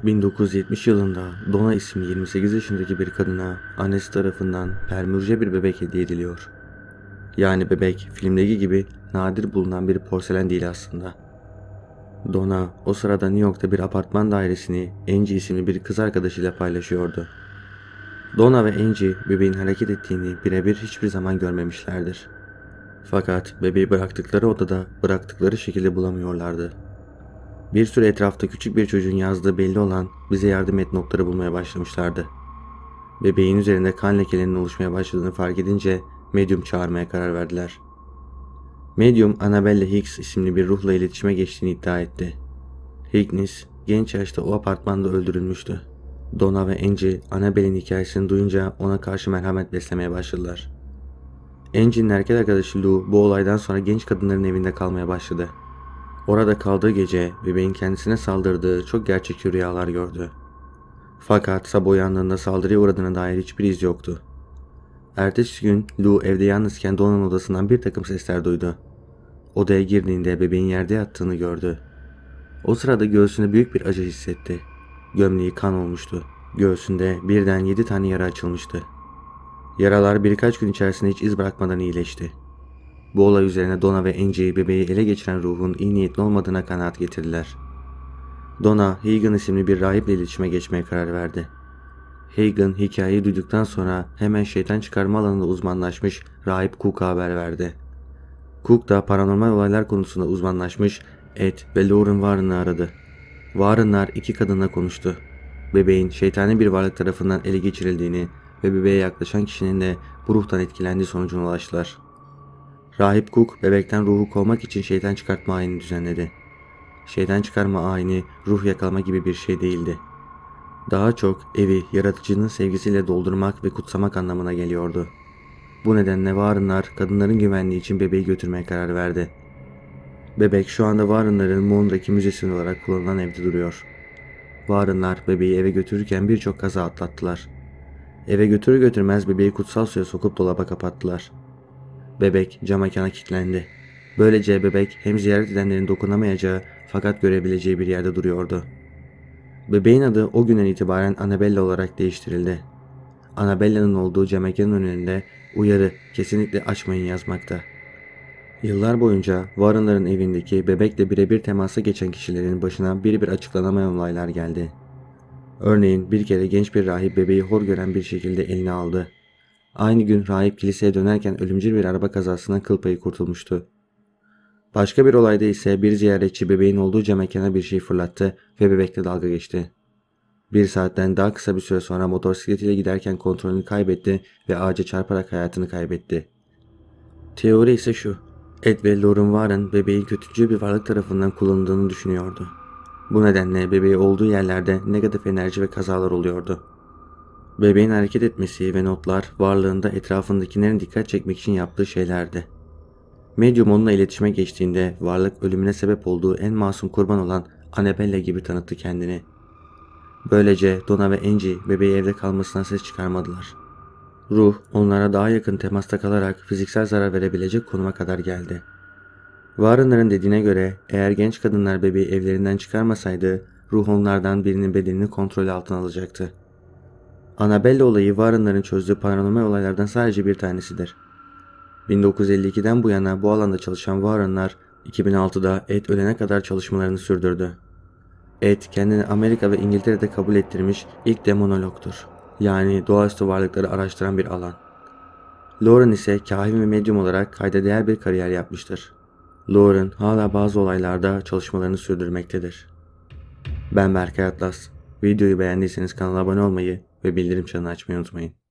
1970 yılında Donna isimli 28 yaşındaki bir kadına annesi tarafından permürje bir bebek hediye ediliyor. Yani bebek filmdeki gibi nadir bulunan bir porselen değil aslında. Donna o sırada New York'ta bir apartman dairesini Angie isimli bir kız arkadaşıyla paylaşıyordu. Donna ve Angie bebeğin hareket ettiğini birebir hiçbir zaman görmemişlerdir. Fakat bebeği bıraktıkları odada bıraktıkları şekilde bulamıyorlardı. Bir süre etrafta küçük bir çocuğun yazdığı belli olan bize yardım et notları bulmaya başlamışlardı. Bebeğin üzerinde kan lekelerinin oluşmaya başladığını fark edince medyum çağırmaya karar verdiler. Medyum Annabella Hicks isimli bir ruhla iletişime geçtiğini iddia etti. Higgins genç yaşta o apartmanda öldürülmüştü. Donna ve Angie Annabelle'in hikayesini duyunca ona karşı merhamet beslemeye başladılar. Angie'nin erkek arkadaşı Lou bu olaydan sonra genç kadınların evinde kalmaya başladı. Orada kaldığı gece bebeğin kendisine saldırdığı çok gerçekçi rüyalar gördü. Fakat sabah uyandığında saldırıya uğradığına dair hiçbir iz yoktu. Ertesi gün Lou evde yalnızken Donna'nın odasından bir takım sesler duydu. Odaya girdiğinde bebeğin yerde yattığını gördü. O sırada göğsünde büyük bir acı hissetti. Gömleği kan olmuştu. Göğsünde birden 7 tane yara açılmıştı. Yaralar birkaç gün içerisinde hiç iz bırakmadan iyileşti. Bu olay üzerine Donna ve Angie bebeği ele geçiren ruhun iyi niyetli olmadığına kanaat getirdiler. Donna, Hagen isimli bir rahiple iletişime geçmeye karar verdi. Hagen hikayeyi duyduktan sonra hemen şeytan çıkarma alanında uzmanlaşmış rahip Cook'a haber verdi. Cook da paranormal olaylar konusunda uzmanlaşmış Ed ve Lauren Warren'ı aradı. Warren'lar iki kadınla konuştu. Bebeğin şeytani bir varlık tarafından ele geçirildiğini ve bebeğe yaklaşan kişinin de bu ruhtan etkilendiği sonucuna ulaştılar. Rahip Cook bebekten ruhu kovmak için şeytan çıkartma ayini düzenledi. Şeytan çıkarma ayini ruh yakalama gibi bir şey değildi. Daha çok evi yaratıcının sevgisiyle doldurmak ve kutsamak anlamına geliyordu. Bu nedenle Warren'lar kadınların güvenliği için bebeği götürmeye karar verdi. Bebek şu anda Warren'ların Moon'daki müzesi olarak kullanılan evde duruyor. Warren'lar bebeği eve götürürken birçok kaza atlattılar. Eve götürür götürmez bebeği kutsal suya sokup dolaba kapattılar. Bebek cam mekana kilitlendi. Böylece bebek hem ziyaret edenlerin dokunamayacağı fakat görebileceği bir yerde duruyordu. Bebeğin adı o günden itibaren Annabella olarak değiştirildi. Annabella'nın olduğu cam mekanın önünde uyarı kesinlikle açmayın yazmakta. Yıllar boyunca Warren'ların evindeki bebekle birebir temasa geçen kişilerin başına bir açıklanamayan olaylar geldi. Örneğin bir kere genç bir rahip bebeği hor gören bir şekilde eline aldı. Aynı gün rahip kiliseye dönerken ölümcül bir araba kazasından kıl payı kurtulmuştu. Başka bir olayda ise bir ziyaretçi bebeğin olduğu cam mekana bir şey fırlattı ve bebekle dalga geçti. Bir saatten daha kısa bir süre sonra motosikletiyle giderken kontrolünü kaybetti ve ağaca çarparak hayatını kaybetti. Teori ise şu: Ed ve Lauren Warren bebeğin kötücül bir varlık tarafından kullanıldığını düşünüyordu. Bu nedenle bebeği olduğu yerlerde negatif enerji ve kazalar oluyordu. Bebeğin hareket etmesi ve notlar varlığında etrafındakilerin dikkat çekmek için yaptığı şeylerdi. Medyum onunla iletişime geçtiğinde varlık ölümüne sebep olduğu en masum kurban olan Annabella gibi tanıttı kendini. Böylece Donna ve Angie bebeği evde kalmasına ses çıkarmadılar. Ruh onlara daha yakın temasta kalarak fiziksel zarar verebilecek konuma kadar geldi. Warren'ların dediğine göre eğer genç kadınlar bebeği evlerinden çıkarmasaydı ruh onlardan birinin bedenini kontrol altına alacaktı. Annabella olayı Warren'ların çözdüğü paranormal olaylardan sadece bir tanesidir. 1952'den bu yana bu alanda çalışan Warren'lar 2006'da Ed ölene kadar çalışmalarını sürdürdü. Ed kendini Amerika ve İngiltere'de kabul ettirmiş ilk demonologtur. Yani doğaüstü varlıkları araştıran bir alan. Lauren ise kahin ve medyum olarak kayda değer bir kariyer yapmıştır. Lauren hala bazı olaylarda çalışmalarını sürdürmektedir. Ben Berkay Atlas. Videoyu beğendiyseniz kanala abone olmayı ve bildirim çanını açmayı unutmayın.